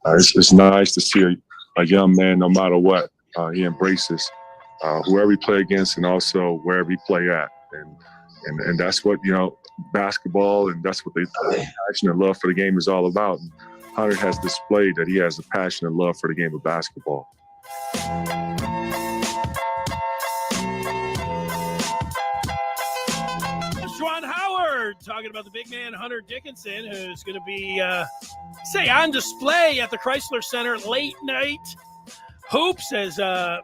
It's nice to see a young man, no matter what, he embraces whoever he play against and also wherever he play at. And that's what, basketball, and that's what the passion and love for the game is all about. And Hunter has displayed that he has a passion and love for the game of basketball. Talking about the big man Hunter Dickinson, who's going to be on display at the Chrysler Center late night hoops as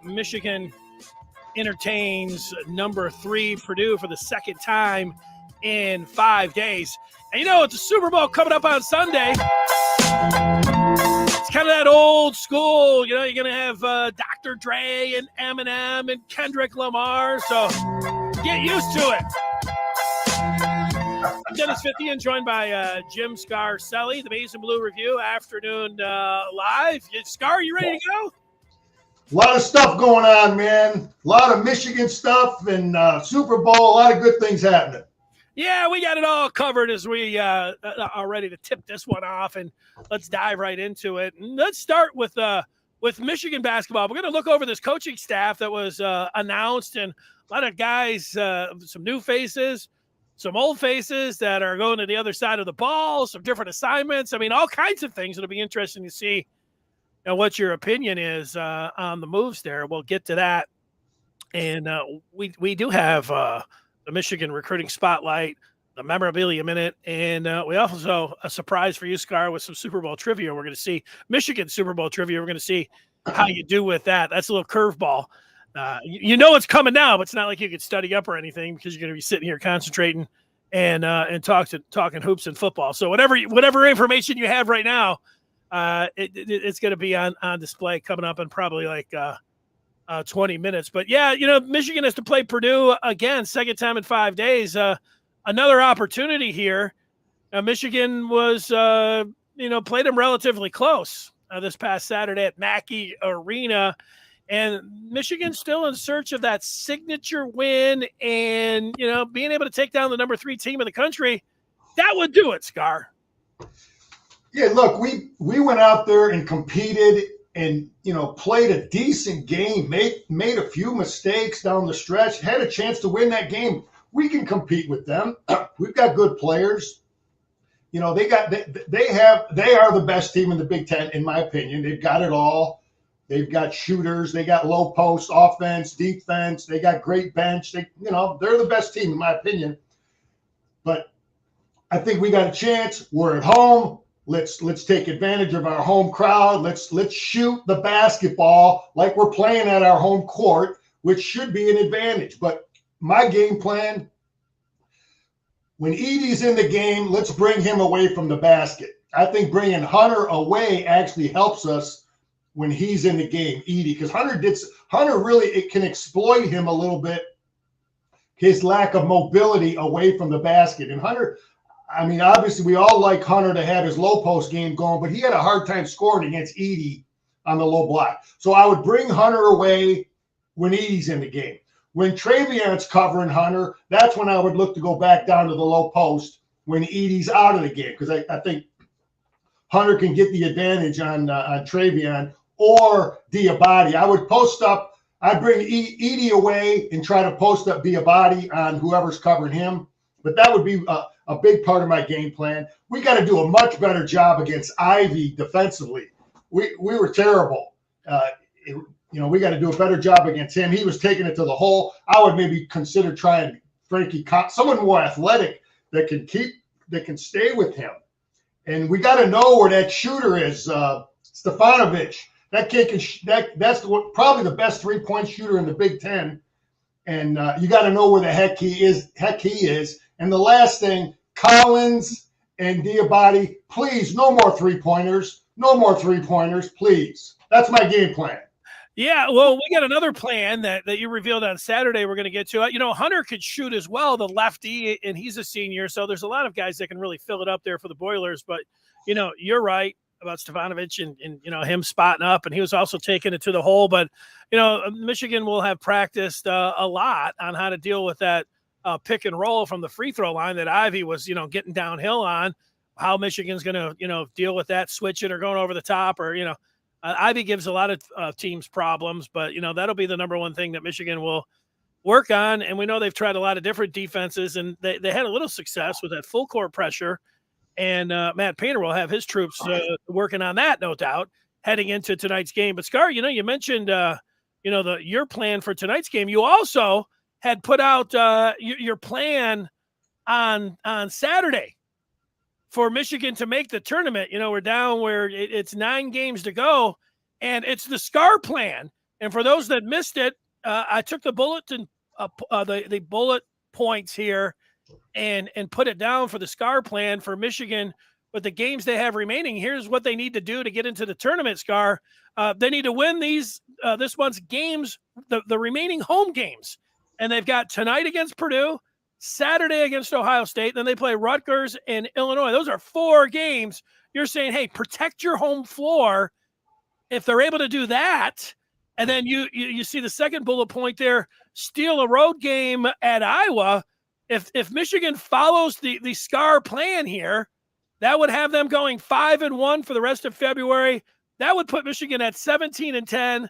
Michigan entertains number 3 Purdue for the second time in 5 days. And it's a Super Bowl coming up on Sunday. It's kind of that old school, you're going to have Dr. Dre and Eminem and Kendrick Lamar, so get used to it. I'm Dennis Fithian, joined by Jim Scarcelli, the Maize and Blue Review Afternoon Live. Scar, you ready to go? A lot of stuff going on, man. A lot of Michigan stuff and Super Bowl. A lot of good things happening. Yeah, we got it all covered as we are ready to tip this one off, and let's dive right into it. And let's start with Michigan basketball. We're going to look over this coaching staff that was announced, and a lot of guys, some new faces, some old faces that are going to the other side of the ball, some different assignments. I mean, all kinds of things. It'll be interesting to see what your opinion is on the moves there. We'll get to that. And we do have the Michigan recruiting spotlight, the memorabilia minute, and we also a surprise for you, Scar, with some Super Bowl trivia. We're going to see Michigan Super Bowl trivia. We're going to see how you do with that. That's a little curveball. It's coming now, but it's not like you could study up or anything because you're going to be sitting here concentrating and talking hoops and football. So whatever information you have right now, it's going to be on display coming up in probably like 20 minutes. But yeah, Michigan has to play Purdue again, second time in 5 days. Another opportunity here. Michigan was played them relatively close this past Saturday at Mackey Arena. And Michigan's still in search of that signature win and, being able to take down the number 3 team in the country. That would do it, Scar. Yeah, look, we went out there and competed and, played a decent game, made a few mistakes down the stretch, had a chance to win that game. We can compete with them. We've got good players. They are the best team in the Big Ten, in my opinion. They've got it all. They've got shooters. They got low post offense, defense. They got great bench. They're the best team in my opinion. But I think we got a chance. We're at home. Let's take advantage of our home crowd. Let's shoot the basketball like we're playing at our home court, which should be an advantage. But my game plan, when Edey's in the game, let's bring him away from the basket. I think bringing Hunter away actually helps us when he's in the game, Edey, because Hunter really, it can exploit him a little bit, his lack of mobility away from the basket. And Hunter, I mean, obviously we all like Hunter to have his low post game going, but he had a hard time scoring against Edey on the low block. So I would bring Hunter away when Edey's in the game. When Travion's covering Hunter, that's when I would look to go back down to the low post when Edey's out of the game, because I think Hunter can get the advantage on Travion or Diabate. I would post up. I'd bring Edey away and try to post up Diabate on whoever's covering him. But that would be a big part of my game plan. We got to do a much better job against Ivy defensively. We were terrible. We got to do a better job against him. He was taking it to the hole. I would maybe consider trying Frankie, someone more athletic that can stay with him. And we got to know where that shooter is, Stefanovic. That kid that's probably the best 3-point shooter in the Big Ten. And you got to know where the heck he is. And the last thing, Collins and Diabate, please, no more 3-pointers. No more 3-pointers, please. That's my game plan. Yeah, well, we got another plan that you revealed on Saturday we're going to get to. Hunter could shoot as well, the lefty, and he's a senior. So there's a lot of guys that can really fill it up there for the Boilers. But, you're right about Stefanovic and him spotting up, and he was also taking it to the hole. But, Michigan will have practiced a lot on how to deal with that pick and roll from the free throw line that Ivy was, getting downhill on. how Michigan's going to, deal with that, switching or going over the top, or, Ivy gives a lot of teams problems, but, that'll be the number one thing that Michigan will work on. And we know they've tried a lot of different defenses, and they had a little success with that full court pressure. And Matt Painter will have his troops working on that, no doubt, heading into tonight's game. But Scar, you mentioned, your plan for tonight's game. You also had put out your plan on Saturday for Michigan to make the tournament. We're down where it's 9 games to go, and it's the Scar plan. And for those that missed it, I took the bulletin, the bullet points here, and put it down for the Scar plan for Michigan with the games they have remaining. Here's what they need to do to get into the tournament, Scar. They need to win this month's games, the remaining home games. And they've got tonight against Purdue, Saturday against Ohio State, then they play Rutgers and Illinois. Those are 4 games. You're saying, hey, protect your home floor. If they're able to do that, and then you see the second bullet point there, steal a road game at Iowa. If Michigan follows the Scar plan here, that would have them going 5-1 for the rest of February. That would put Michigan at 17-10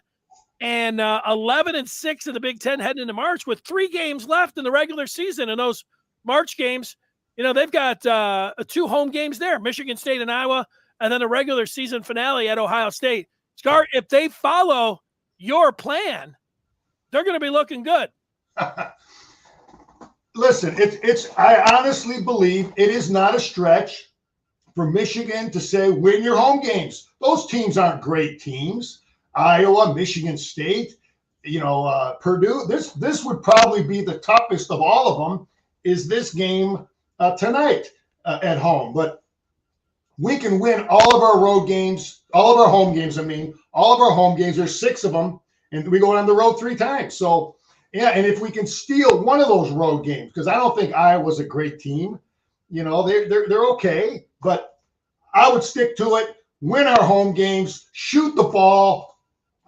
and 11-6 in the Big Ten heading into March, with 3 games left in the regular season. And those March games, they've got 2 home games there, Michigan State and Iowa, and then a regular season finale at Ohio State. Scar, if they follow your plan, they're going to be looking good. Listen, I honestly believe it is not a stretch for Michigan to say, win your home games. Those teams aren't great teams. Iowa, Michigan State, Purdue. This would probably be the toughest of all of them, is this game tonight at home. But we can win all of our road games, all of our home games. All of our home games. There's 6 of them, and we go on the road 3 times. So, yeah, and if we can steal one of those road games, because I don't think Iowa's a great team, they're okay, but I would stick to it. Win our home games, shoot the ball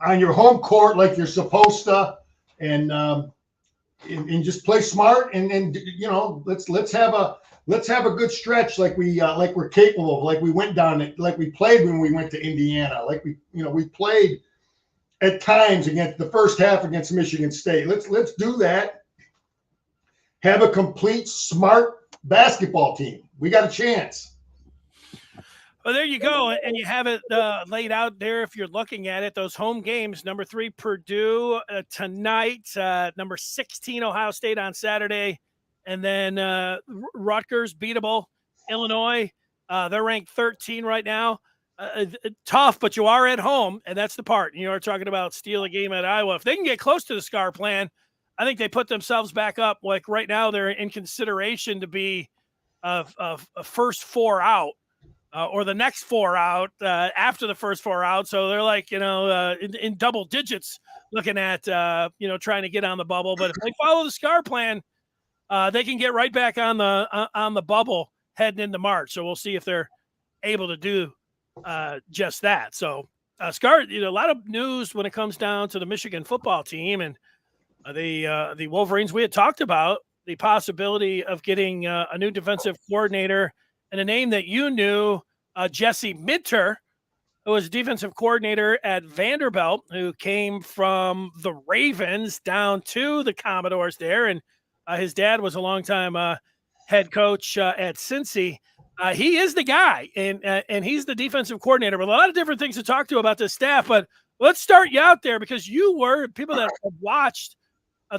on your home court like you're supposed to, and just play smart, and let's have a good stretch like we're capable of, like we went down it, like we played when we went to Indiana, like we played at times against the first half against Michigan State. Let's do that. Have a complete smart basketball team. We got a chance. Well, there you go. And you have it laid out there if you're looking at it. Those home games, number 3, Purdue tonight, number 16, Ohio State on Saturday, and then Rutgers, beatable, Illinois. They're ranked 13 right now. Tough, but you are at home, and that's the part. You are talking about steal a game at Iowa. If they can get close to the Scar plan, I think they put themselves back up. Like right now, they're in consideration to be a first 4 out. Or the next 4 out after the first 4 out. So they're like, in double digits looking at, trying to get on the bubble. But if they follow the Scar plan, they can get right back on the bubble heading into March. So we'll see if they're able to do just that. So Scar, a lot of news when it comes down to the Michigan football team and the Wolverines. We had talked about the possibility of getting a new defensive coordinator, and a name that you knew, Jesse Minter, who was defensive coordinator at Vanderbilt, who came from the Ravens down to the Commodores there. And his dad was a longtime head coach at Cincy. He is the guy, and he's the defensive coordinator. But a lot of different things to talk to about this staff. But let's start you out there, because you were people that have watched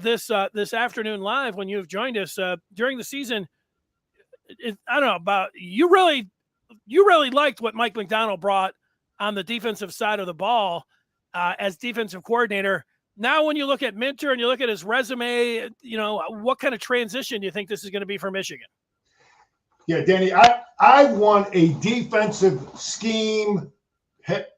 this afternoon live when you have joined us during the season. I don't know about you really liked what Mike McDonald brought on the defensive side of the ball as defensive coordinator. Now, when you look at Minter and you look at his resume, what kind of transition do you think this is going to be for Michigan? Yeah, Danny, I want a defensive scheme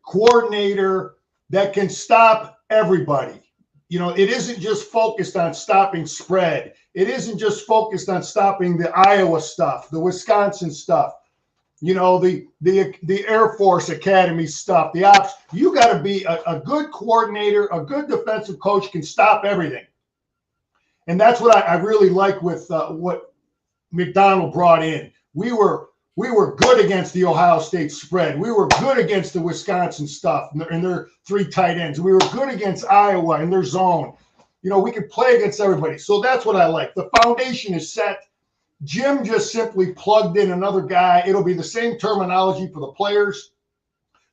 coordinator that can stop everybody. It isn't just focused on stopping spread. It isn't just focused on stopping the Iowa stuff, the Wisconsin stuff, the Air Force Academy stuff, the ops. You got to be a good coordinator, a good defensive coach can stop everything. And that's what I really like with what McDonald brought in. We were We were good against the Ohio State spread. We were good against the Wisconsin stuff and their 3 tight ends. We were good against Iowa and their zone. We could play against everybody. So that's what I like. The foundation is set. Jim just simply plugged in another guy. It'll be the same terminology for the players.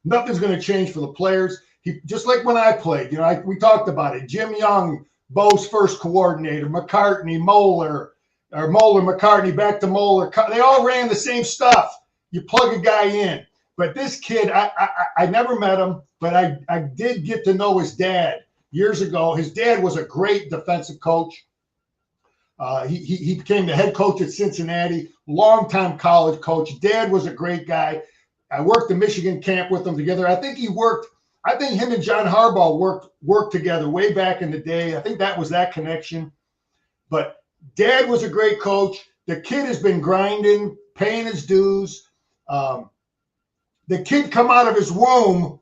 Nothing's going to change for the players. Just like when I played, we talked about it. Jim Young, Bo's first coordinator, McCartney, Moeller, McCartney, back to Moeller. They all ran the same stuff. You plug a guy in. But this kid, I never met him, but I did get to know his dad years ago. His dad was a great defensive coach. He became the head coach at Cincinnati, longtime college coach. Dad was a great guy. I worked the Michigan camp with them together. I think him and John Harbaugh worked together way back in the day. I think that was that connection. But Dad was a great coach. The kid has been grinding, paying his dues. The kid come out of his womb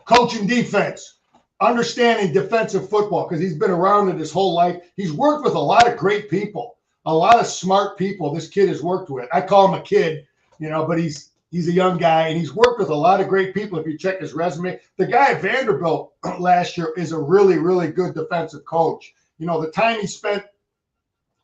coaching defense, understanding defensive football because he's been around it his whole life. He's worked with a lot of great people, a lot of smart people this kid has worked with. I call him a kid, but he's a young guy, and he's worked with a lot of great people. If you check his resume, the guy at Vanderbilt last year is a really, really good defensive coach. The time he spent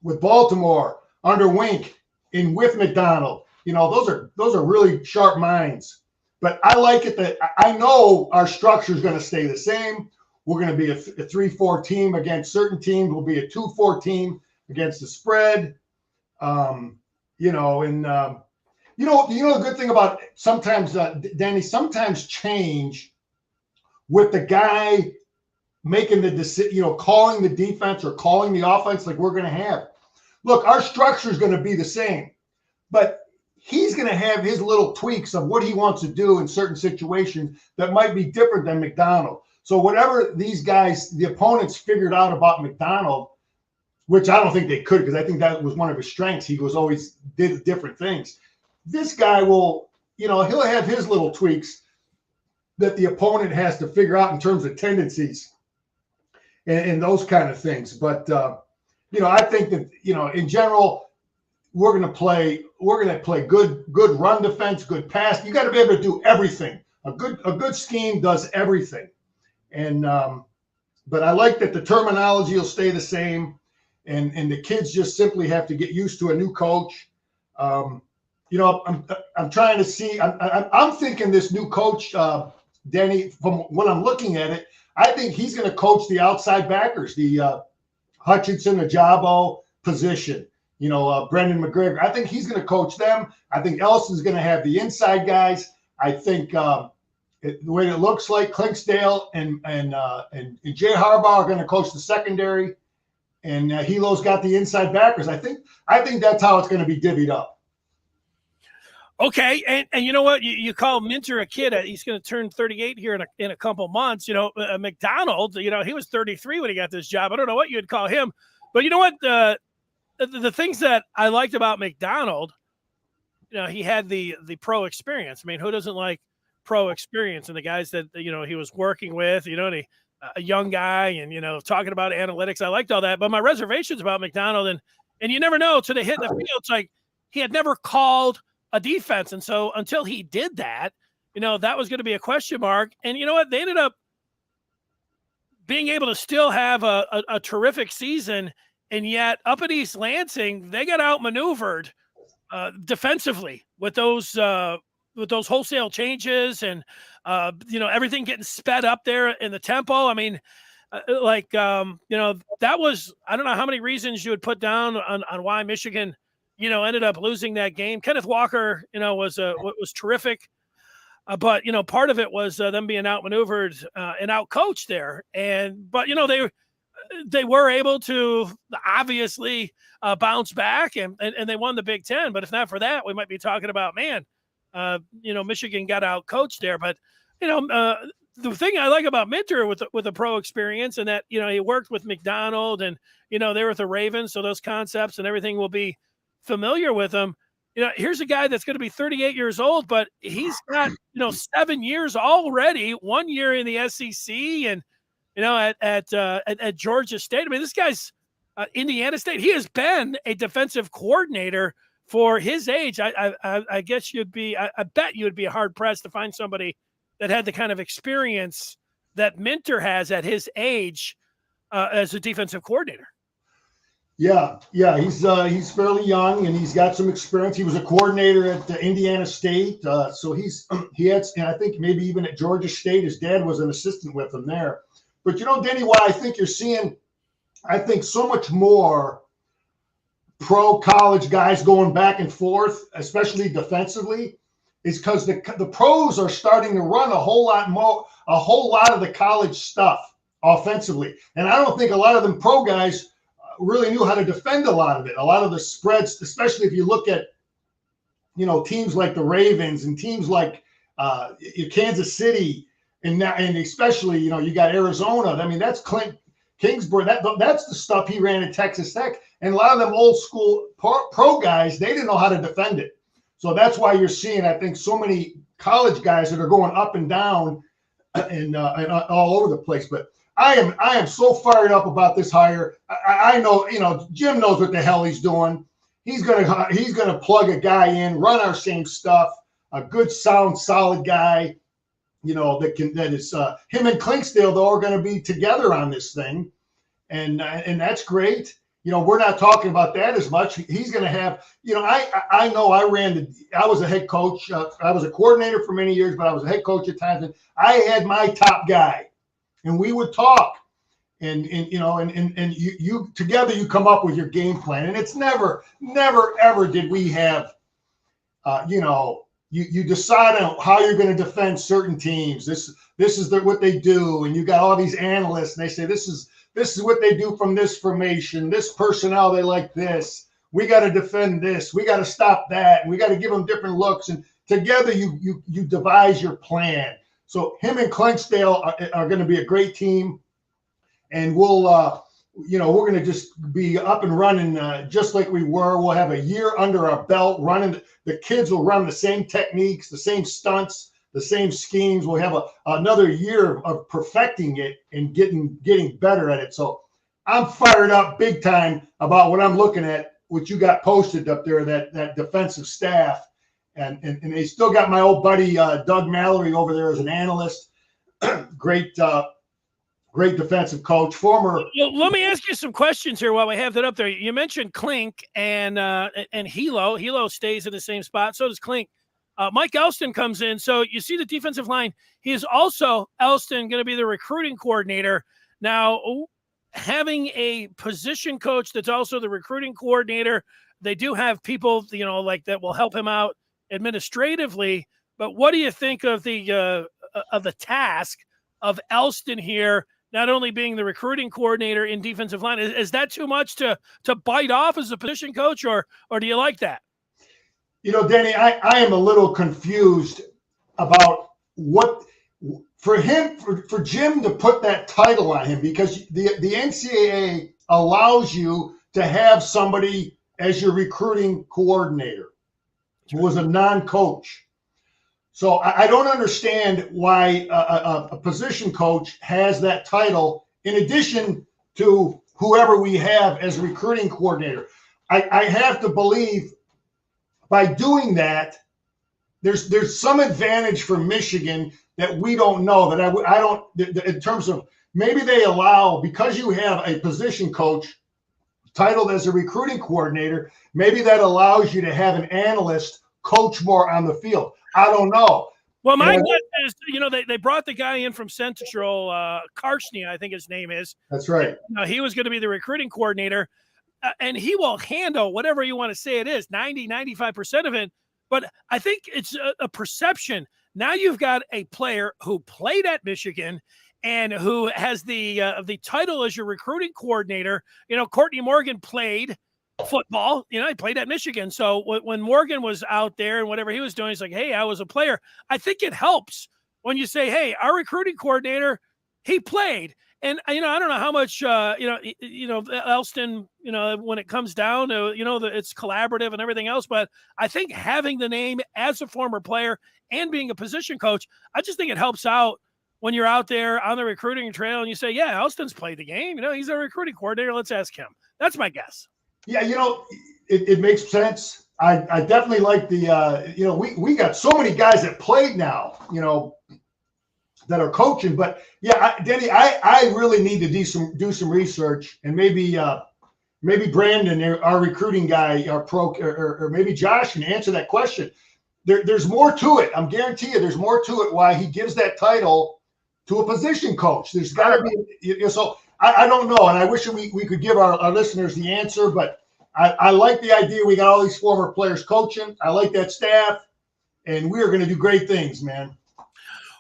with Baltimore under Wink and with McDonald, those are really sharp minds. But I like it that I know our structure is going to stay the same. We're going to be a 3-4 team against certain teams. We'll be a 2-4 team against the spread. The good thing about sometimes, Danny, sometimes change with the guy making the decision, calling the defense or calling the offense like we're going to have. Look, our structure is going to be the same, but he's going to have his little tweaks of what he wants to do in certain situations that might be different than McDonald. So whatever these guys, the opponents figured out about McDonald, which I don't think they could because I think that was one of his strengths. He always did different things. This guy will, he'll have his little tweaks that the opponent has to figure out in terms of tendencies and those kind of things. But, I think that, in general, we're going to play good run defense, good pass. You got to be able to do everything. A good scheme does everything. And, but I like that the terminology will stay the same and the kids just simply have to get used to a new coach. I'm trying to see. I'm thinking this new coach, Danny. From when I'm looking at it, I think he's going to coach the outside backers, the Hutchinson, Ajabo position. Brendan McGregor. I think he's going to coach them. I think Ellison's going to have the inside guys. I think the way it looks like Clinksdale and Jay Harbaugh are going to coach the secondary, and Hilo's got the inside backers. I think that's how it's going to be divvied up. Okay, and you know what? You call Minter a kid. He's going to turn 38 here in a couple months. McDonald, he was 33 when he got this job. I don't know what you'd call him. But you know what? The things that I liked about McDonald, he had the pro experience. I mean, who doesn't like pro experience? And the guys that, he was working with, and a young guy and, talking about analytics. I liked all that. But my reservations about McDonald, and you never know till they hit the field. It's like he had never called a defense. And so until he did that, that was going to be a question mark. And you know what? They ended up being able to still have a terrific season. And yet up at East Lansing, they got outmaneuvered defensively with those wholesale changes and, everything getting sped up there in the tempo. I mean, that was, I don't know how many reasons you would put down on why Michigan, ended up losing that game. Kenneth Walker, was terrific. But, part of it was them being outmaneuvered and outcoached there. But they were able to obviously bounce back and they won the Big Ten. But if not for that, we might be talking about, Michigan got out coached there. But, the thing I like about Minter with the pro experience and that, he worked with McDonald and, they were with the Ravens. So those concepts and everything will be familiar with him. Here's a guy that's going to be 38 years old, but he's got, 7 years already, 1 year in the SEC and, at Georgia State. I mean, this guy's Indiana State. He has been a defensive coordinator for his age, I guess I bet you'd be hard pressed to find somebody that had the kind of experience that Minter has at his age as a defensive coordinator. Yeah, he's fairly young and he's got some experience. He was a coordinator at Indiana State, so he had, and I think maybe even at Georgia State, his dad was an assistant with him there. But Denny, why I think you're seeing, I think so much more pro college guys going back and forth, especially defensively, is because the pros are starting to run a whole lot of the college stuff offensively, and I don't think a lot of them pro guys really knew how to defend a lot of it. A lot of the spreads, especially if you look at, teams like the Ravens and teams like Kansas City, and especially, you got Arizona. I mean, that's Kingsbury. That's the stuff he ran at Texas Tech. And a lot of them old school pro guys, they didn't know how to defend it. So that's why you're seeing, I think, so many college guys that are going up and down and all over the place. But I am so fired up about this hire. I know, Jim knows what the hell he's doing. He's gonna plug a guy in, run our same stuff, a good, sound, solid guy, that is him and Clinksdale though are going to be together on this thing, and that's great. We're not talking about that as much. He's going to have, I know I was a head coach. I was a coordinator for many years, but I was a head coach at times, and I had my top guy. And we would talk, and you together you come up with your game plan, and it's never ever did we have, you decide on how you're going to defend certain teams. This is what they do, and you got all these analysts, and they say this is what they do from this formation, this personnel they like this. We got to defend this. We got to stop that. And we got to give them different looks, and together you devise your plan. So him and Clinksdale are going to be a great team, and we're going to just be up and running just like we were. We'll have a year under our belt running. The kids will run the same techniques, the same stunts, the same schemes. We'll have another year of perfecting it and getting better at it. So I'm fired up big time about what I'm looking at, what you got posted up there, that defensive staff. And they still got my old buddy Doug Mallory over there as an analyst. Great defensive coach. Former. Well, let me ask you some questions here while we have that up there. You mentioned Klink and Hilo. Hilo stays in the same spot. So does Klink. Mike Elston comes in. So you see the defensive line. He is also, Elston, going to be the recruiting coordinator. Now, having a position coach that's also the recruiting coordinator, they do have people, like that will help him out administratively. But what do you think of the task of Elston here, not only being the recruiting coordinator in defensive line? Is that too much to bite off as a position coach, or do you like that? Denny, I am a little confused about what for Jim to put that title on him, because the NCAA allows you to have somebody as your recruiting coordinator who was a non-coach. So I don't understand why a position coach has that title in addition to whoever we have as recruiting coordinator. I have to believe by doing that, there's some advantage for Michigan that we don't know, that I don't, in terms of maybe they allow, because you have a position coach titled as a recruiting coordinator, maybe that allows you to have an analyst coach more on the field. I don't know. Well, my guess is, they brought the guy in from Central, Karshny, I think his name is. That's right. He was going to be the recruiting coordinator, and he will handle whatever you want to say it is, 95% of it. But I think it's a perception. Now you've got a player who played at Michigan and who has the title as your recruiting coordinator. Courtney Morgan played football. He played at Michigan. So when Morgan was out there and whatever he was doing, he's like, hey, I was a player. I think it helps when you say, hey, our recruiting coordinator, he played. And, I don't know how much, Elston, when it comes down to, it's collaborative and everything else. But I think having the name as a former player and being a position coach, I just think it helps out when you're out there on the recruiting trail and you say, yeah, Elston's played the game. He's a recruiting coordinator. Let's ask him. That's my guess. Yeah, it makes sense. I definitely like the, we got so many guys that played now, that are coaching. But yeah, Denny, I really need to do some research, and maybe Brandon, our recruiting guy, our pro, or maybe Josh can answer that question. There's more to it. I'm guarantee you there's more to it why he gives that title to a position coach. There's got to be, so I don't know. And I wish we could give our listeners the answer, but I like the idea. We got all these former players coaching. I like that staff, and we are going to do great things, man.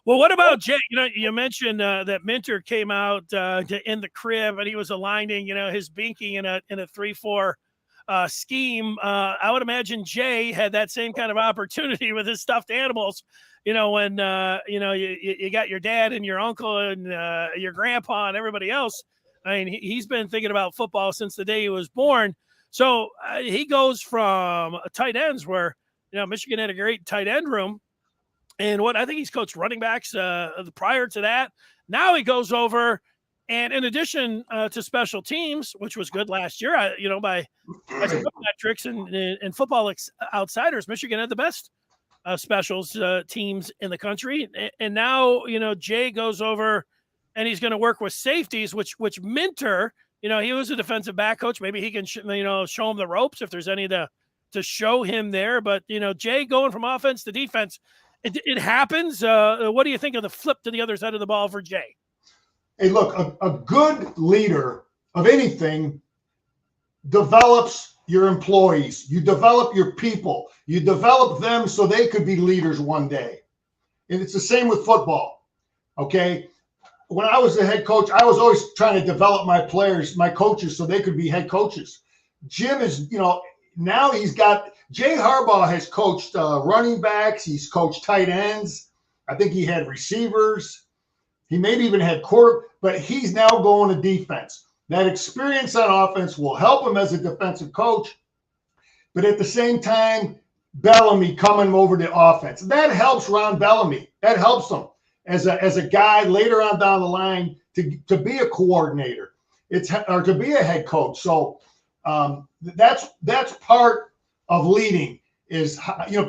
Well, what about Jay? You mentioned that Minter came out in the crib, and he was aligning, his binky in a 3-4 scheme. I would imagine Jay had that same kind of opportunity with his stuffed animals. When you got your dad and your uncle and your grandpa and everybody else. I mean, he's been thinking about football since the day he was born. So he goes from tight ends where, Michigan had a great tight end room. And I think he's coached running backs prior to that. Now he goes over, and in addition to special teams, which was good last year, by metrics and Football Outsiders, Michigan had the best specials teams in the country. And now, Jay goes over, and he's going to work with safeties, which Minter, he was a defensive back coach. Maybe he can, show him the ropes if there's any to show him there. But, Jay going from offense to defense, it happens. What do you think of the flip to the other side of the ball for Jay? Hey, look, a good leader of anything develops your employees. You develop your people. You develop them so they could be leaders one day. And it's the same with football. Okay. When I was the head coach, I was always trying to develop my players, my coaches, so they could be head coaches. Jim is, now he's got Jay Harbaugh has coached running backs. He's coached tight ends. I think he had receivers. He maybe even had quarter, but he's now going to defense. That experience on offense will help him as a defensive coach. But at the same time, Bellamy coming over to offense. That helps Ron Bellamy. That helps him as a guy later on down the line to be a coordinator. Or to be a head coach. So that's part of leading is,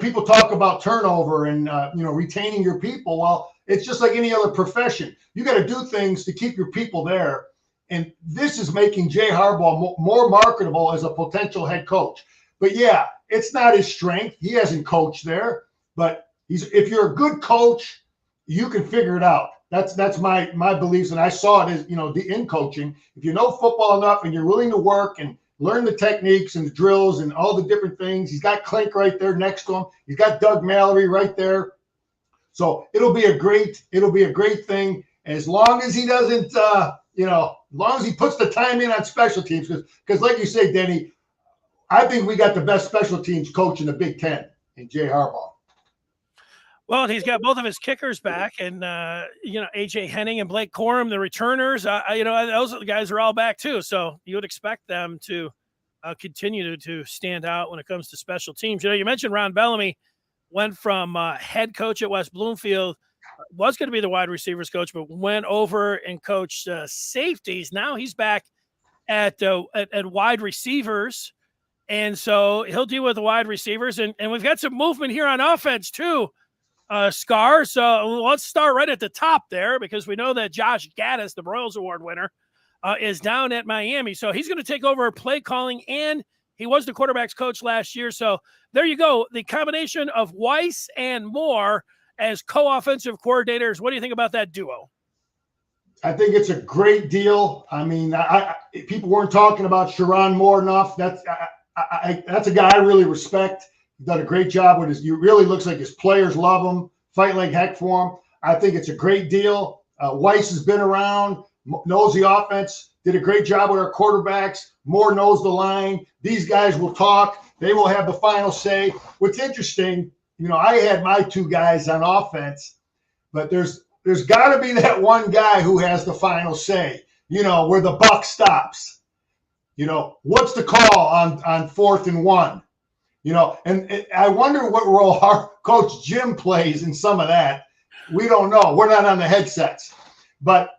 people talk about turnover and, retaining your people. Well, it's just like any other profession. You got to do things to keep your people there. And this is making Jay Harbaugh more marketable as a potential head coach. But yeah, it's not his strength. He hasn't coached there, but if you're a good coach, you can figure it out. That's my beliefs. And I saw it as, in coaching. If you know football enough and you're willing to work and learn the techniques and the drills and all the different things. He's got Klink right there next to him. He's got Doug Mallory right there. So it'll be a great thing as long as he doesn't, as long as he puts the time in on special teams. Because like you say, Denny, I think we got the best special teams coach in the Big Ten in Jay Harbaugh. Well, he's got both of his kickers back, and A.J. Henning and Blake Corum, the returners. Those guys are all back too. So you would expect them to continue to stand out when it comes to special teams. You mentioned Ron Bellamy went from head coach at West Bloomfield, was going to be the wide receivers coach, but went over and coached safeties. Now he's back at wide receivers, and so he'll deal with the wide receivers. And we've got some movement here on offense too. Scar. So let's start right at the top there because we know that Josh Gaddis, the Broyles Award winner, is down at Miami. So he's going to take over play calling, and he was the quarterback's coach last year. So there you go. The combination of Weiss and Moore as co-offensive coordinators. What do you think about that duo? I think it's a great deal. I mean, people weren't talking about Sharon Moore enough. That's a guy I really respect. He's done a great job with he really looks like his players love him, fight like heck for him. I think it's a great deal. Weiss has been around, knows the offense, did a great job with our quarterbacks. Moore knows the line. These guys will talk. They will have the final say. What's interesting, I had my two guys on offense, but there's got to be that one guy who has the final say, where the buck stops. What's the call on 4th and 1? And I wonder what role our coach Jim plays in some of that. We don't know. We're not on the headsets. But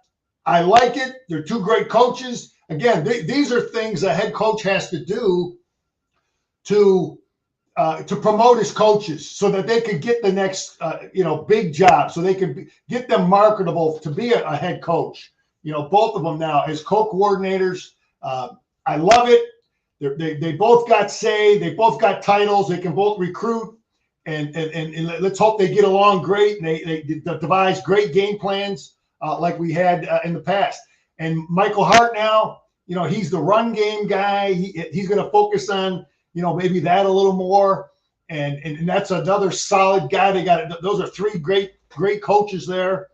I like it. They're two great coaches. Again, these are things a head coach has to do to to promote his coaches so that they could get the next, big job, so they could get them marketable to be a head coach. Both of them now as co-coordinators. I love it. They both got say. They both got titles. They can both recruit. And let's hope they get along great. They devise great game plans like we had in the past. And Michael Hart now, he's the run game guy. He's going to focus on, maybe that a little more. And that's another solid guy. They got those are three great coaches there.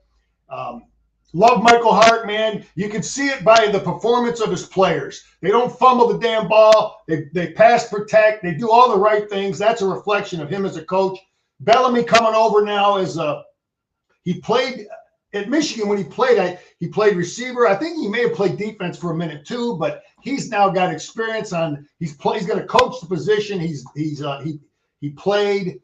Love Michael Hart, man. You can see it by the performance of his players. They don't fumble the damn ball. They pass protect. They do all the right things. That's a reflection of him as a coach. Bellamy coming over now he played at Michigan when he played receiver. I think he may have played defense for a minute too, but he's now got experience he's going to coach the position. He played,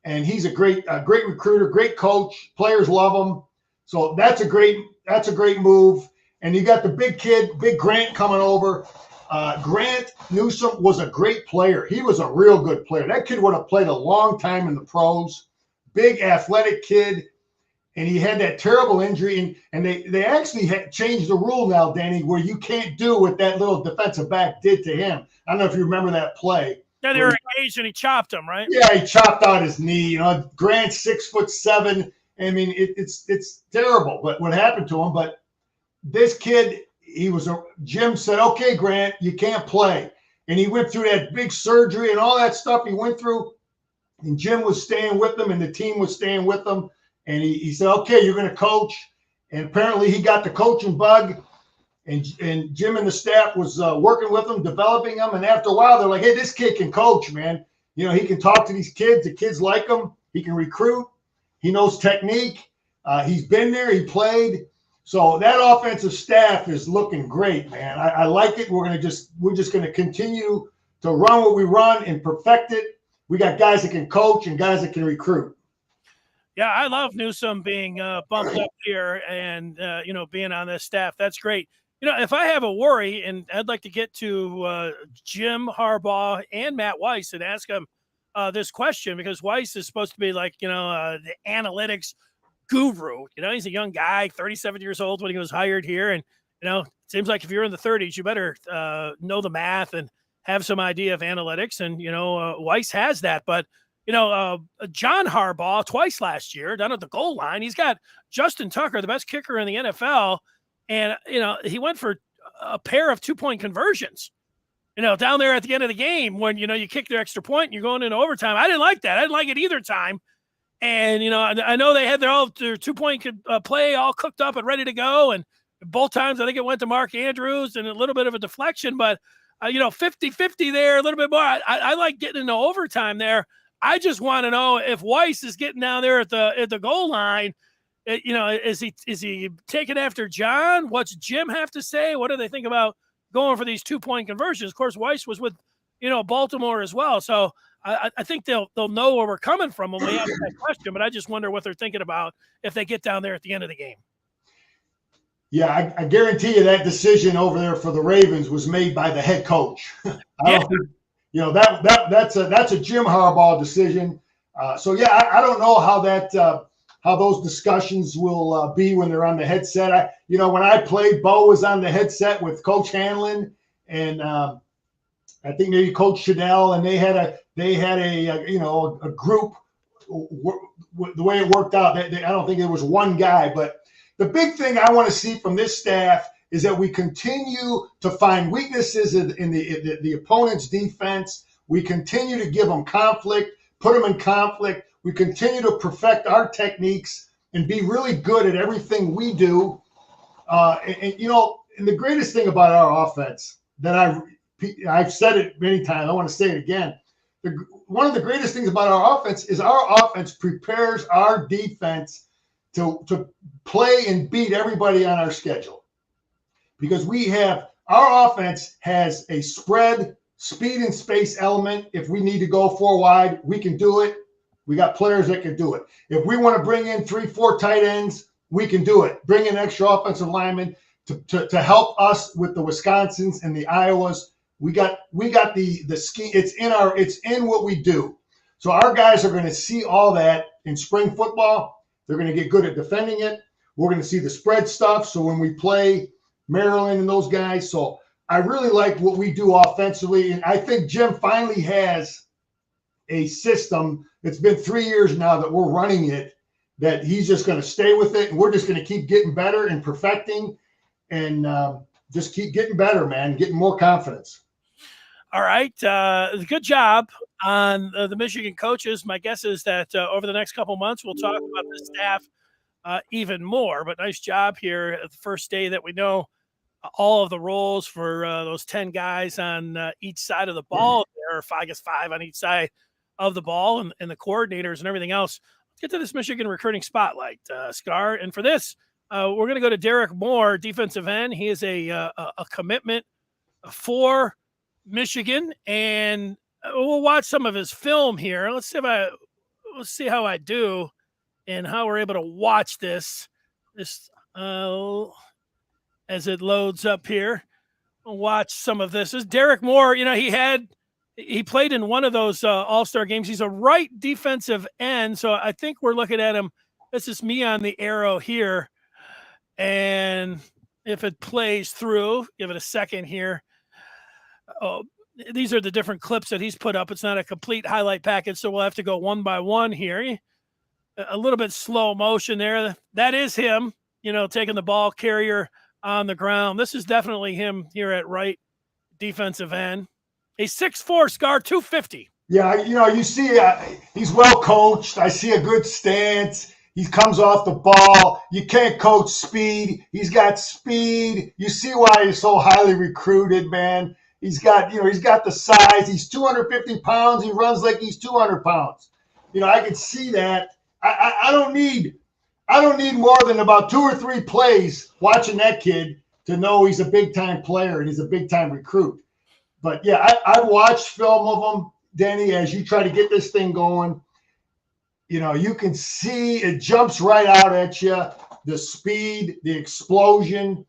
and he's a great recruiter, great coach. Players love him. So that's a great move. And you got the big kid, Big Grant, coming over. Grant Newsome was a great player. He was a real good player. That kid would have played a long time in the pros. Big athletic kid. And he had that terrible injury. And they actually had changed the rule now, Danny, where you can't do what that little defensive back did to him. I don't know if you remember that play. Yeah, they were engaged and he chopped him, right? Yeah, he chopped out his knee. Grant's 6'7". I mean, it's terrible, but what happened to him. But this kid, Jim said, okay, Grant, you can't play. And he went through that big surgery and all that stuff he went through. And Jim was staying with them and the team was staying with them. And he said, okay, you're going to coach. And apparently he got the coaching bug. And Jim and the staff was working with him, developing him. And after a while, they're like, hey, this kid can coach, man. He can talk to these kids. The kids like him. He can recruit. He knows technique. He's been there. He played. So that offensive staff is looking great, man. I like it. We're just going to continue to run what we run and perfect it. We got guys that can coach and guys that can recruit. Yeah, I love Newsome being bumped up here and being on this staff. That's great. If I have a worry, and I'd like to get to Jim Harbaugh and Matt Weiss and ask them this question, because Weiss is supposed to be like, the analytics guru. He's a young guy, 37 years old when he was hired here. And, it seems like if you're in the 30s, you better know the math and have some idea of analytics. And, Weiss has that. But, John Harbaugh twice last year down at the goal line, he's got Justin Tucker, the best kicker in the NFL. And, he went for a pair of 2-point conversions. Down there at the end of the game when, you kick their extra point and you're going into overtime. I didn't like that. I didn't like it either time. And, I know they had their 2-point play all cooked up and ready to go. And both times I think it went to Mark Andrews and a little bit of a deflection, but, 50-50 there, a little bit more. I like getting into overtime there. I just want to know if Weiss is getting down there at the goal line. Is he taking after John? What's Jim have to say? What do they think about going for these 2-point conversions? Of course, Weiss was with, Baltimore as well. So I think they'll know where we're coming from when we ask that question, but I just wonder what they're thinking about if they get down there at the end of the game. Yeah, I guarantee you that decision over there for the Ravens was made by the head coach. I don't think, that's a Jim Harbaugh decision. I don't know how those discussions will be when they're on the headset. When I played, Bo was on the headset with Coach Hanlon and I think maybe Coach Chanel, and they had a group. The way it worked out, I don't think there was one guy, but the big thing I want to see from this staff is that we continue to find weaknesses in the opponent's defense. We continue to give them conflict, put them in conflict. We continue to perfect our techniques and be really good at everything we do. And the greatest thing about our offense that I've said it many times, I want to say it again. One of the greatest things about our offense is our offense prepares our defense to play and beat everybody on our schedule. Because our offense has a spread, speed and space element. If we need to go 4 wide, we can do it. We got players that can do it. If we want to bring in 3-4 tight ends, we can do it. Bring in extra offensive linemen to help us with the Wisconsins and the Iowas. We got the scheme. It's in what we do. So our guys are going to see all that in spring football. They're going to get good at defending it. We're going to see the spread stuff. So when we play Maryland and those guys, so I really like what we do offensively. And I think Jim finally has a system. It's been 3 years now that we're running it, that he's just going to stay with it. And we're just going to keep getting better and perfecting and just keep getting better, man, getting more confidence. All right. Good job on the Michigan coaches. My guess is that over the next couple months, we'll talk about the staff even more. But nice job here at the first day that we know all of the roles for those 10 guys on each side of the ball. There are, I guess, 5 on each side of the ball and the coordinators and everything else. Let's get to this Michigan recruiting spotlight, Scar. And for this, we're going to go to Derek Moore, defensive end. He is a commitment for Michigan, and we'll watch some of his film here. Let's see how I do and how we're able to watch this as it loads up here. We'll watch some of this. This is Derek Moore. You know, he played in one of those all-star games. He's a right defensive end, so I think we're looking at him. This is me on the arrow here, and if it plays through, give it a second here. Oh, these are the different clips that he's put up. It's not a complete highlight package, so we'll have to go one by one here. A little bit slow motion there. That is him, taking the ball carrier on the ground. This is definitely him here at right defensive end. A 6'4", Scar, 250. Yeah, you see he's well coached. I see a good stance. He comes off the ball. You can't coach speed. He's got speed. You see why he's so highly recruited, man. He's got the size. He's 250 pounds. He runs like he's 200 pounds. I can see that. I don't need more than about 2 or 3 plays watching that kid to know he's a big-time player and he's a big-time recruit. But, yeah, I've watched film of him, Denny, as you try to get this thing going. You can see it jumps right out at you, the speed, the explosion,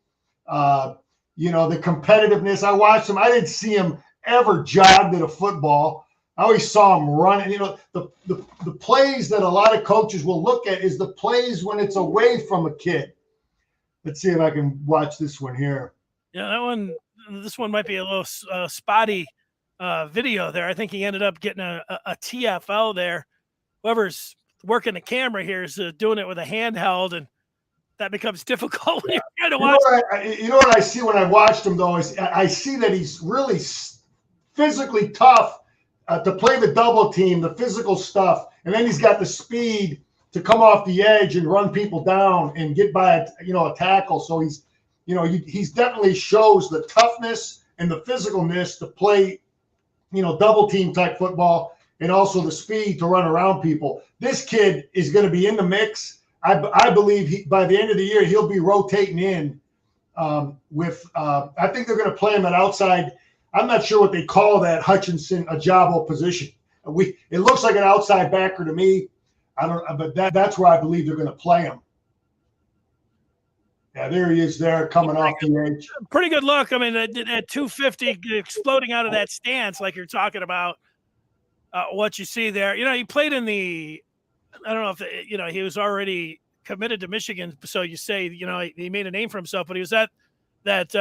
the competitiveness. I watched him. I didn't see him ever jog to the football. I always saw him running. The plays that a lot of coaches will look at is the plays when it's away from a kid. Let's see if I can watch this one here. Yeah, this one might be a little spotty video there. I think he ended up getting a TFL there. Whoever's working the camera here is doing it with a handheld, and that becomes difficult when you're trying to watch. What I see when I watched him, though, is I see that he's really physically tough to play the double team, the physical stuff, and then he's got the speed to come off the edge and run people down and get by a tackle. So he's definitely shows the toughness and the physicalness to play double team type football, and also the speed to run around people. This kid is going to be in the mix. I believe by the end of the year, he'll be rotating in with I think they're going to play him at outside. I'm not sure what they call that Hutchinson Ajabo position. It looks like an outside backer to me. I don't, but that's where I believe they're going to play him. Yeah, there he is there coming off the edge. Pretty good look. I mean, at 250 exploding out of that stance like you're talking about, what you see there. He played in the – I don't know if, he was already committed to Michigan. So you say, he made a name for himself. But he was at that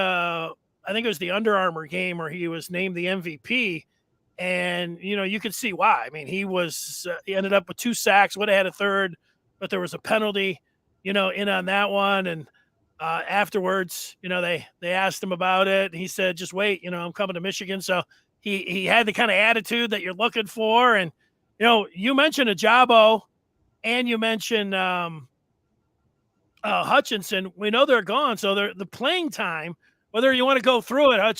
I think it was the Under Armour game where he was named the MVP. And, you could see why. I mean, he ended up with 2 sacks, would have had a third, but there was a penalty, in on that one. And afterwards, they asked him about it. And he said, just wait, I'm coming to Michigan. So he had the kind of attitude that you're looking for. And, you mentioned Ajabo and you mentioned Hutchinson. We know they're gone. So the playing time, whether you want to go through it,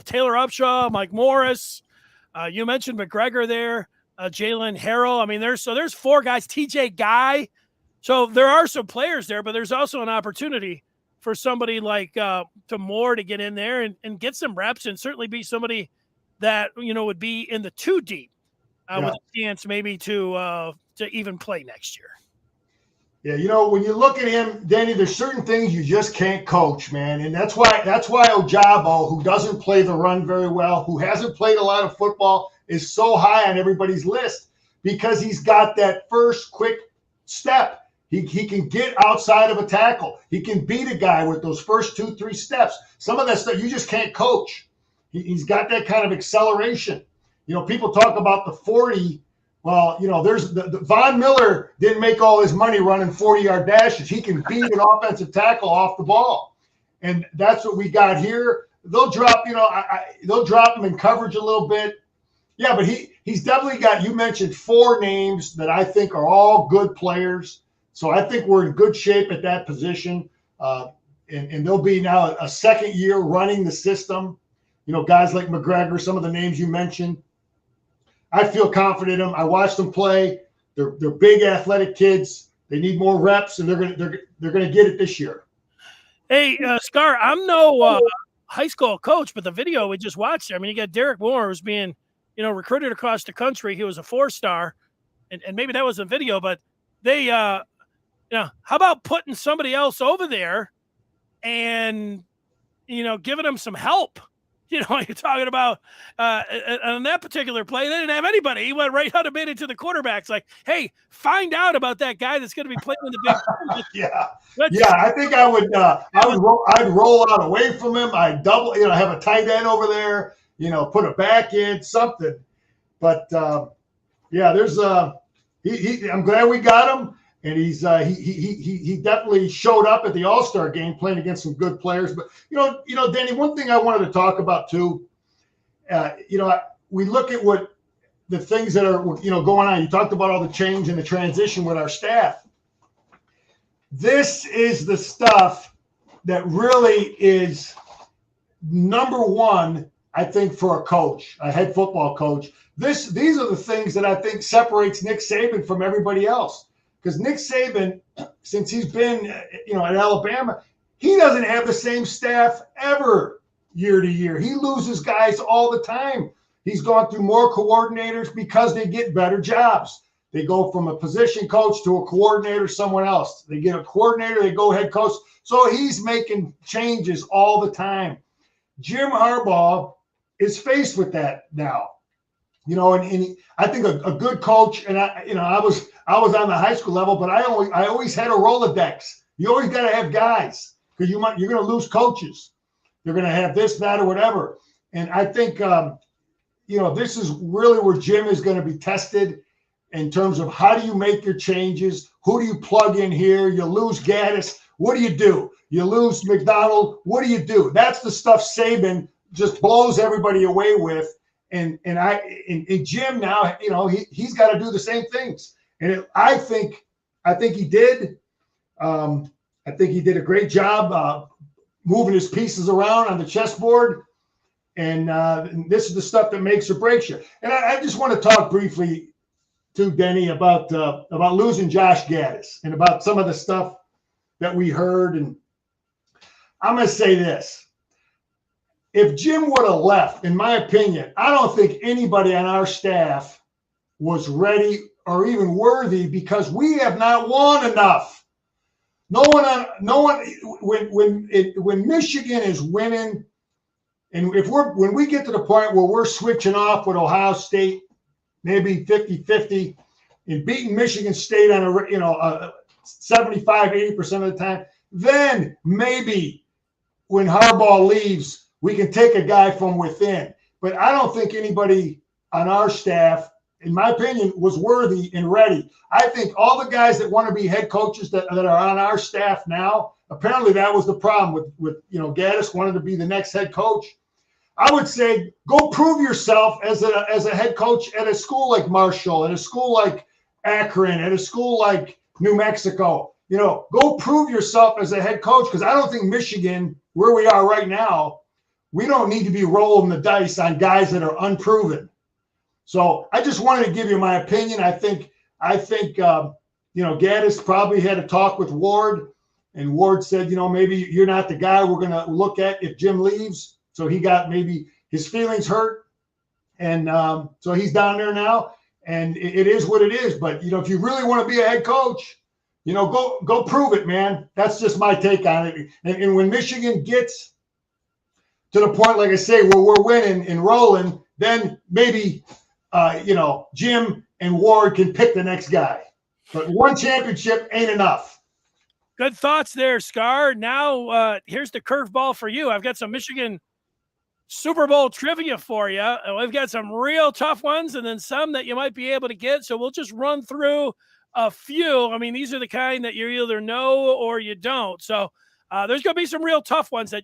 Taylor Upshaw, Mike Morris, you mentioned McGregor there, Jalen Harrell. I mean, there's 4 guys, TJ Guy. So there are some players there, but there's also an opportunity for somebody like to Moore to get in there and get some reps and certainly be somebody that, would be in the 2 deep with a chance maybe to even play next year. Yeah, when you look at him, Danny, there's certain things you just can't coach, man. And that's why Ojabo, who doesn't play the run very well, who hasn't played a lot of football, is so high on everybody's list because he's got that first quick step. He can get outside of a tackle. He can beat a guy with those first 2-3 steps. Some of that stuff you just can't coach. He's got that kind of acceleration. People talk about the 40. Well, there's the Von Miller didn't make all his money running 40-yard dashes. He can beat an offensive tackle off the ball, and that's what we got here. They'll drop, they'll drop him in coverage a little bit. Yeah, but he's definitely got. You mentioned 4 names that I think are all good players, so I think we're in good shape at that position. And there'll be now a second year running the system. Guys like McGregor, some of the names you mentioned. I feel confident in them. I watched them play. They're big, athletic kids. They need more reps, and they're gonna get it this year. Hey, Scar, I'm no high school coach, but the video we just watched, I mean, you got Derek Moore who's being, recruited across the country. He was a 4-star, and maybe that was a video, but they, how about putting somebody else over there and, giving them some help? You're talking about on that particular play, they didn't have anybody. He went right out and made it to the quarterbacks. Like, hey, find out about that guy that's going to be playing in the big. Yeah. I think I'd roll out away from him. I'd double, have a tight end over there. Put a back in something. But there's I'm glad we got him. And he definitely showed up at the All-Star game playing against some good players. But, Danny, one thing I wanted to talk about too, we look at what the things that are, going on. You talked about all the change and the transition with our staff. This is the stuff that really is number one, I think, for a coach, a head football coach. These are the things that I think separates Nick Saban from everybody else. Because Nick Saban, since he's been, at Alabama, he doesn't have the same staff ever year to year. He loses guys all the time. He's gone through more coordinators because they get better jobs. They go from a position coach to a coordinator, someone else. They get a coordinator, they go head coach. So he's making changes all the time. Jim Harbaugh is faced with that now. And I think a good coach, and I was on the high school level, but I always had a Rolodex. You always got to have guys because you're going to lose coaches. You're going to have this, that, or whatever. And I think this is really where Jim is going to be tested in terms of how do you make your changes? Who do you plug in here? You lose Gaddis. What do you do? You lose McDonald. What do you do? That's the stuff Saban just blows everybody away with. And Jim now, he's got to do the same things. And I think he did. I think he did a great job moving his pieces around on the chessboard. And this is the stuff that makes or breaks you. And I just want to talk briefly to Denny about losing Josh Gaddis and about some of the stuff that we heard. And I'm going to say this. If Jim would have left, in my opinion, I don't think anybody on our staff was ready or even worthy because we have not won enough. No one. When Michigan is winning, and when we get to the point where we're switching off with Ohio State, maybe 50-50, and beating Michigan State on a 75-80% of the time, then maybe when Harbaugh leaves, we can take a guy from within. But I don't think anybody on our staff, in my opinion, was worthy and ready. I think all the guys that want to be head coaches that are on our staff now, apparently that was the problem with Gaddis wanted to be the next head coach. I would say go prove yourself as a head coach at a school like Marshall, at a school like Akron, at a school like New Mexico. Go prove yourself as a head coach because I don't think Michigan, where we are right now, we don't need to be rolling the dice on guys that are unproven. So I just wanted to give you my opinion. I think Gaddis probably had a talk with Ward, and Ward said, maybe you're not the guy we're going to look at if Jim leaves. So he got maybe his feelings hurt, and so he's down there now. And it is what it is. But if you really want to be a head coach, Go prove it, man. That's just my take on it. And when Michigan gets to the point, like I say, where we're winning and rolling, then maybe, Jim and Ward can pick the next guy. But one championship ain't enough. Good thoughts there, Scar. Now, here's the curveball for you. I've got some Michigan Super Bowl trivia for you. We've got some real tough ones and then some that you might be able to get. So we'll just run through a few. I mean, these are the kind that you either know or you don't. So there's going to be some real tough ones that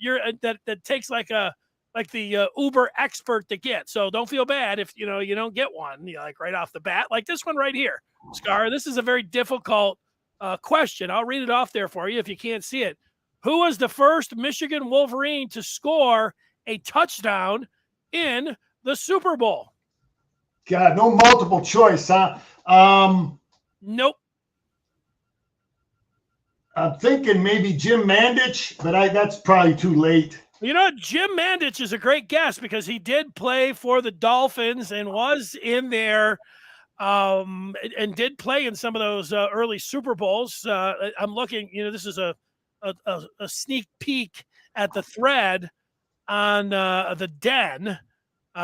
that takes like the Uber expert to get. So don't feel bad if you don't get one like right off the bat, like this one right here, Scar. This is a very difficult question. I'll read it off there for you if you can't see it. Who was the first Michigan Wolverine to score a touchdown in the Super Bowl? God, no multiple choice, huh? Nope. I'm thinking maybe Jim Mandich, but that's probably too late. Jim Mandich is a great guess because he did play for the Dolphins and was in there and did play in some of those early Super Bowls. I'm looking, this is a sneak peek at the thread on the Den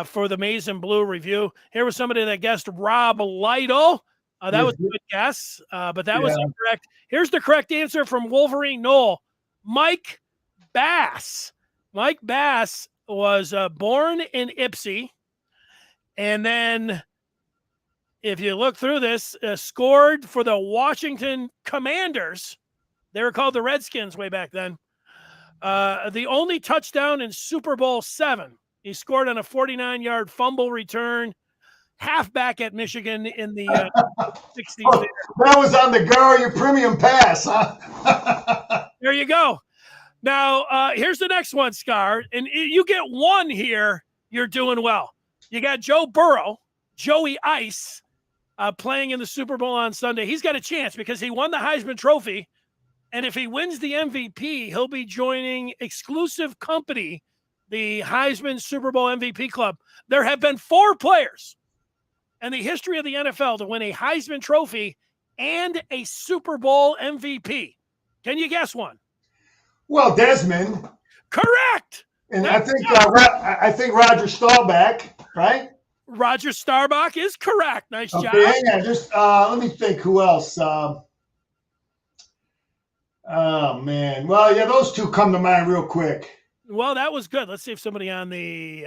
for the Maize and Blue review. Here was somebody that guessed Rob Lytle. That was a good guess, but that was incorrect. Here's the correct answer from Wolverine Knoll. Mike Bass. Mike Bass was born in Ypsi, and then if you look through this, scored for the Washington Commanders. They were called the Redskins way back then. The only touchdown in Super Bowl VII. He scored on a 49-yard fumble return, halfback at Michigan in the 60s. Oh, that was on the Garia Premium Pass, huh? There you go. Now, here's the next one, Scar. And you get one here, you're doing well. You got Joe Burrow, Joey Ice, playing in the Super Bowl on Sunday. He's got a chance because he won the Heisman Trophy. And if he wins the MVP, he'll be joining exclusive company, the Heisman Super Bowl MVP Club. There have been 4 players in the history of the NFL to win a Heisman Trophy and a Super Bowl MVP. Can you guess one? Well, Desmond. Correct. And I think Roger Staubach, right? Roger Staubach is correct. Nice job. Hang on. Just let me think. Who else? Oh, man. Well, yeah, those two come to mind real quick. Well, that was good. Let's see if somebody on the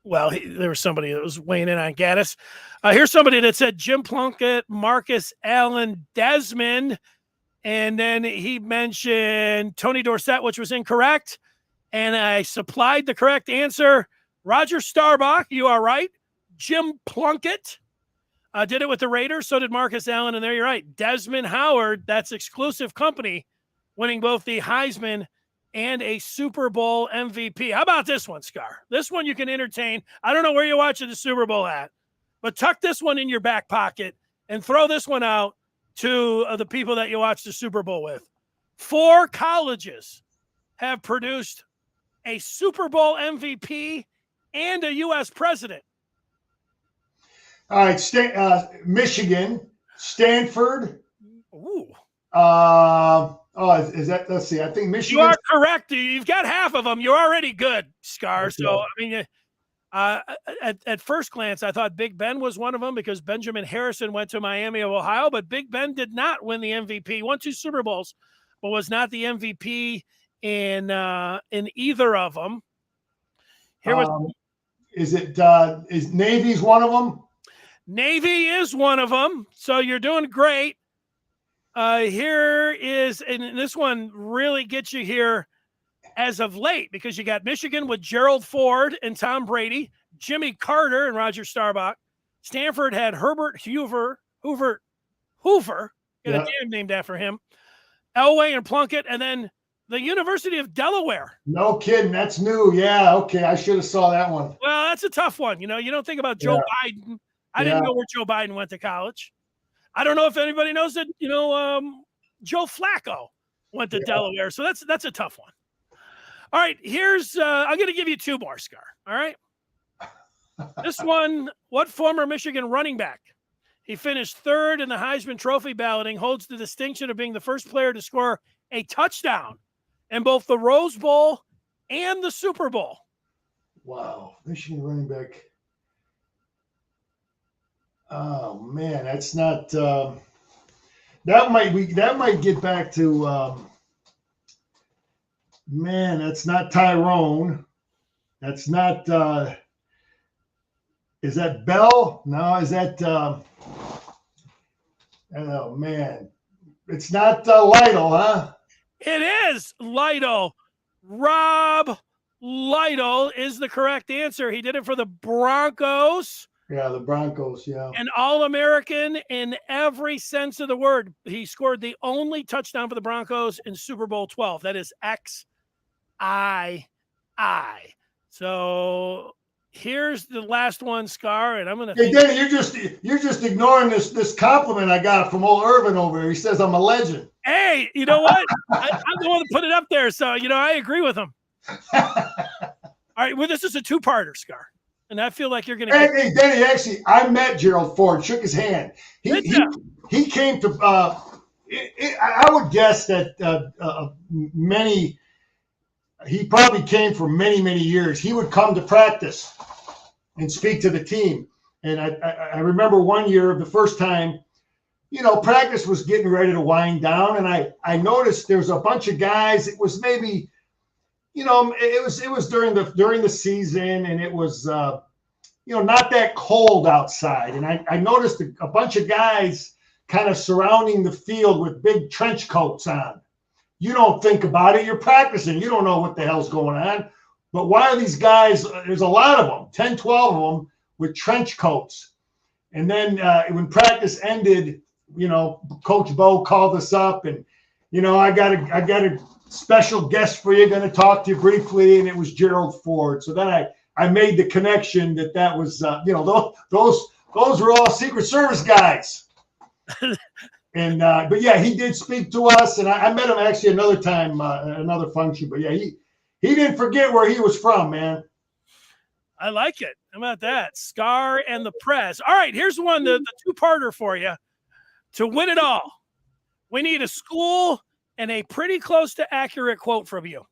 there was somebody that was weighing in on Gaddis. Here's somebody that said Jim Plunkett, Marcus Allen, Desmond, and then he mentioned Tony Dorsett, which was incorrect. And I supplied the correct answer. Roger Staubach, you are right. Jim Plunkett did it with the Raiders. So did Marcus Allen. And there you're right. Desmond Howard, that's exclusive company, winning both the Heisman and a Super Bowl MVP. How about this one, Scar? This one you can entertain. I don't know where you're watching the Super Bowl at, but tuck this one in your back pocket and throw this one out to the people that you watch the Super Bowl with. 4 colleges have produced a Super Bowl MVP and a U.S. president. All right, Michigan, Stanford. Ooh. Is that? Let's see. I think Michigan. You are correct. You've got half of them. You're already good, Scar. So I mean, at first glance, I thought Big Ben was one of them because Benjamin Harrison went to Miami of Ohio, but Big Ben did not win the MVP. Won 2 Super Bowls, but was not the MVP in either of them. Is Navy's one of them? Navy is one of them. So you're doing great. Here is, and this one really gets you here as of late because you got Michigan with Gerald Ford and Tom Brady, Jimmy Carter and Roger Staubach. Stanford had Herbert Hoover, get a damn named after him, Elway and Plunkett, and then the University of Delaware. No kidding. That's new. Yeah. Okay. I should have saw that one. Well, that's a tough one. You don't think about Joe Biden. I didn't know where Joe Biden went to college. I don't know if anybody knows that, Joe Flacco went to Delaware. So that's a tough one. All right, here's I'm going to give you 2 more, Scar. All right. This one, what former Michigan running back He finished third in the Heisman Trophy balloting, holds the distinction of being the first player to score a touchdown in both the Rose Bowl and the Super Bowl. Wow, Michigan running back. Oh man, that's not. That might get back to. Man, that's not Tyrone. That's not. Is that Bell? No, is that? Oh man, it's not Lytle, huh? It is Lytle. Rob Lytle is the correct answer. He did it for the Broncos. Yeah, the Broncos, yeah. An All-American in every sense of the word. He scored the only touchdown for the Broncos in Super Bowl 12. That is XII. So here's the last one, Scar, and I'm going to. Hey, Danny, you're just ignoring this compliment I got from old Irvin over here. He says I'm a legend. Hey, you know what? I'm the one that put it up there, so I agree with him. All right, well, this is a two-parter, Scar. And I feel like you're going to. Hey, Danny, actually, I met Gerald Ford, shook his hand. He came to. I would guess that many. He probably came for many, many years. He would come to practice and speak to the team. And I remember one year, the first time, practice was getting ready to wind down, and I noticed there was a bunch of guys. It was maybe. It was during the season, and it was not that cold outside. And I noticed a bunch of guys kind of surrounding the field with big trench coats on. You don't think about it. You're practicing. You don't know what the hell's going on. But why are these guys? There's a lot of them, 10, 12 of them with trench coats. And then when practice ended, Coach Bo called us up, and I got a special guest for you, going to talk to you briefly, and it was Gerald Ford. So then I made the connection that was those were all Secret Service guys. And but yeah, he did speak to us, and I met him actually another time, another function. But yeah, he didn't forget where he was from, man. I like it. How about that? Scar and the Press. All right, here's one, the two-parter for you. To win it all, we need a school and a pretty close to accurate quote from you.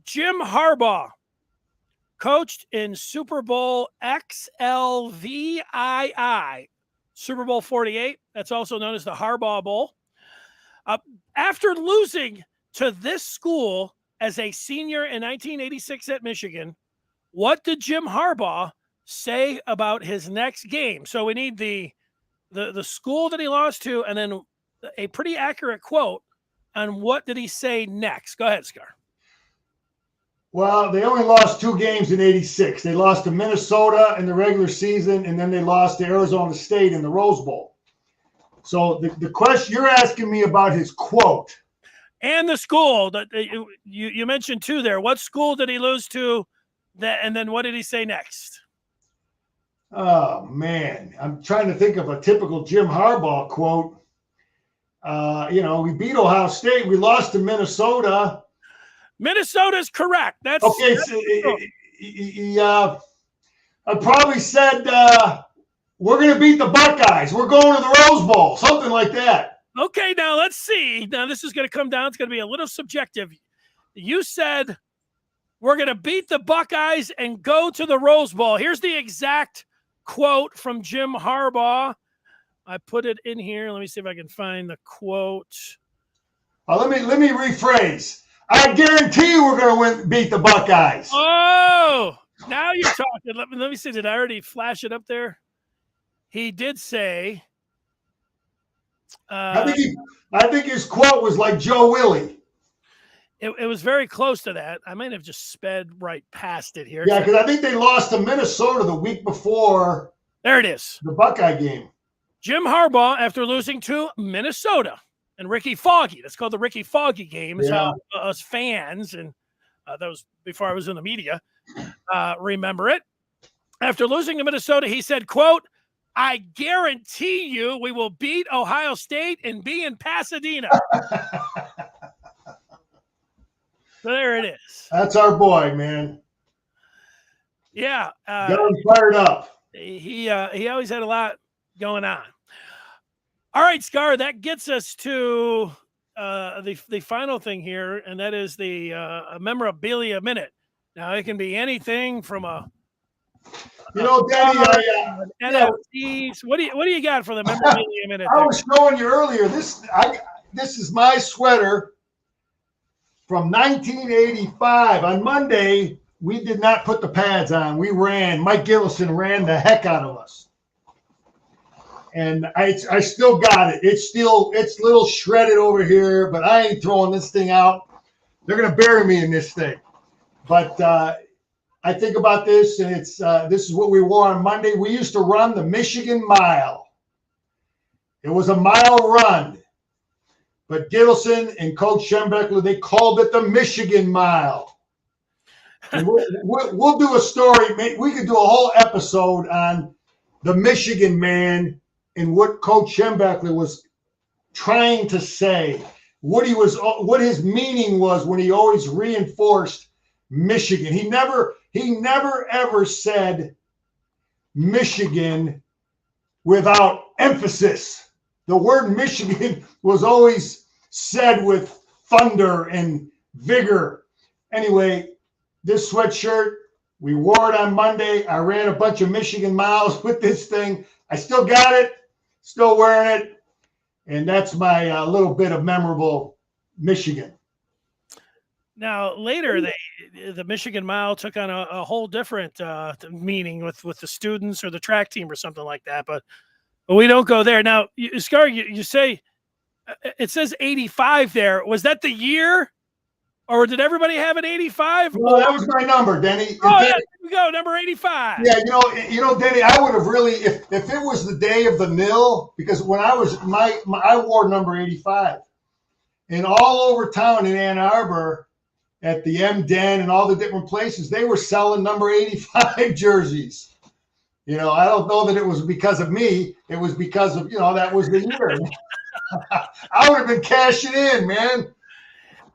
Jim Harbaugh coached in Super Bowl XLVII, Super Bowl 48. That's also known as the Harbaugh Bowl. After losing to this school as a senior in 1986 at Michigan, what did Jim Harbaugh say about his next game? So we need the school that he lost to, and then a pretty accurate quote on what did he say next. Go ahead, Scar. Well, they only lost 2 games in 86. They lost to Minnesota in the regular season, and then they lost to Arizona State in the Rose Bowl. So the question you're asking me about his quote. And the school that you mentioned 2 there. What school did he lose to? And then what did he say next? Oh, man. I'm trying to think of a typical Jim Harbaugh quote. We beat Ohio State. We lost to Minnesota. Minnesota's correct. That's okay. I probably said we're going to beat the Buckeyes. We're going to the Rose Bowl, something like that. Okay, now let's see. Now this is going to come down. It's going to be a little subjective. You said we're going to beat the Buckeyes and go to the Rose Bowl. Here's the exact quote from Jim Harbaugh. I put it in here. Let me see if I can find the quote. Let me rephrase. I guarantee you we're going to beat the Buckeyes. Oh, now you're talking. Let me see. Did I already flash it up there? He did say. I think his quote was like Joe Willie. It was very close to that. I might have just sped right past it here. Yeah, because I think they lost to Minnesota the week before. There it is. The Buckeye game. Jim Harbaugh, after losing to Minnesota. And Ricky Foggy. That's called the Ricky Foggy game. Is how us fans, and that was before I was in the media, remember it. After losing to Minnesota, he said, quote, I guarantee you we will beat Ohio State and be in Pasadena. So there it is. That's our boy, man. Yeah. Got him fired up. He always had a lot going on. All right, Scar, that gets us to the final thing here, and that is the memorabilia minute. Now, it can be anything from Danny, NFTs. What do you got for the memorabilia minute? I was showing you earlier. This is my sweater from 1985. On Monday, we did not put the pads on. We ran. Mike Gillison ran the heck out of us. And I still got it. It's a little shredded over here, but I ain't throwing this thing out. They're going to bury me in this thing. But I think about this, and it's this is what we wore on Monday. We used to run the Michigan Mile. It was a mile run. But Gittleson and Coach Schembechler, they called it the Michigan Mile. And we'll do a story. We could do a whole episode on the Michigan man and what Coach Schembechler was trying to say, what his meaning was when he always reinforced Michigan. He never ever said Michigan without emphasis. The word Michigan was always said with thunder and vigor. Anyway, this sweatshirt, we wore it on Monday. I ran a bunch of Michigan miles with this thing. I still got it, still wearing it. And that's my little bit of memorable Michigan. Now, later, the Michigan Mile took on a whole different meaning with the students or the track team or something like that. But we don't go there. Now, Scar, you say it says 85 there. Was that the year? Or did everybody have an 85? Well, that was my number, Denny. Oh, yeah, there we go, number 85. Yeah, Denny, I would have really, if it was the day of the mill, because when I was, I wore number 85. And all over town in Ann Arbor, at the M Den and all the different places, they were selling number 85 jerseys. I don't know that it was because of me. It was because of, that was the year. I would have been cashing in, man.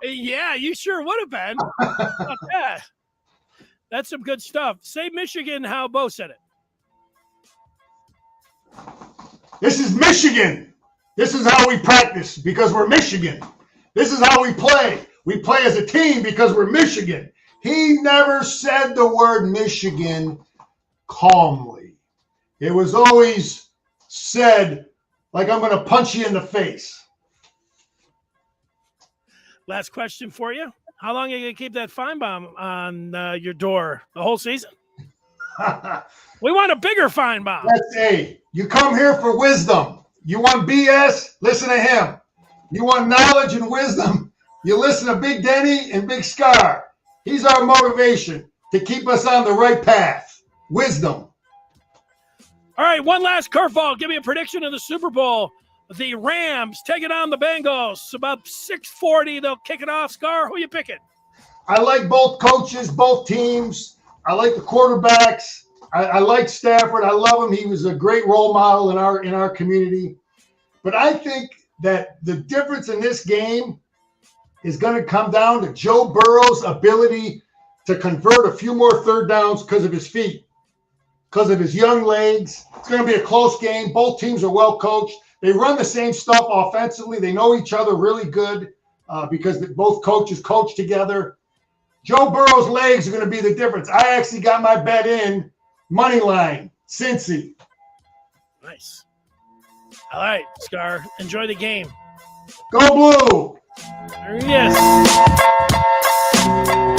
Yeah, you sure would have been. Yeah. That's some good stuff. Say Michigan how Bo said it. This is Michigan. This is how we practice because we're Michigan. This is how we play. We play as a team because we're Michigan. He never said the word Michigan calmly. It was always said like I'm going to punch you in the face. Last question for you. How long are you going to keep that fine bomb on your door? The whole season? We want a bigger fine bomb. You come here for wisdom. You want BS? Listen to him. You want knowledge and wisdom? You listen to Big Denny and Big Scar. He's our motivation to keep us on the right path. Wisdom. All right, one last curveball. Give me a prediction of the Super Bowl. The Rams taking on the Bengals. About 6:40, they'll kick it off. Scar, who you picking? I like both coaches, both teams. I like the quarterbacks. I like Stafford. I love him. He was a great role model in our community. But I think that the difference in this game is going to come down to Joe Burrow's ability to convert a few more third downs because of his feet, because of his young legs. It's going to be a close game. Both teams are well coached. They run the same stuff offensively. They know each other really good because both coaches coach together. Joe Burrow's legs are going to be the difference. I actually got my bet in money line, Cincy. Nice. All right, Scar. Enjoy the game. Go Blue. There he is.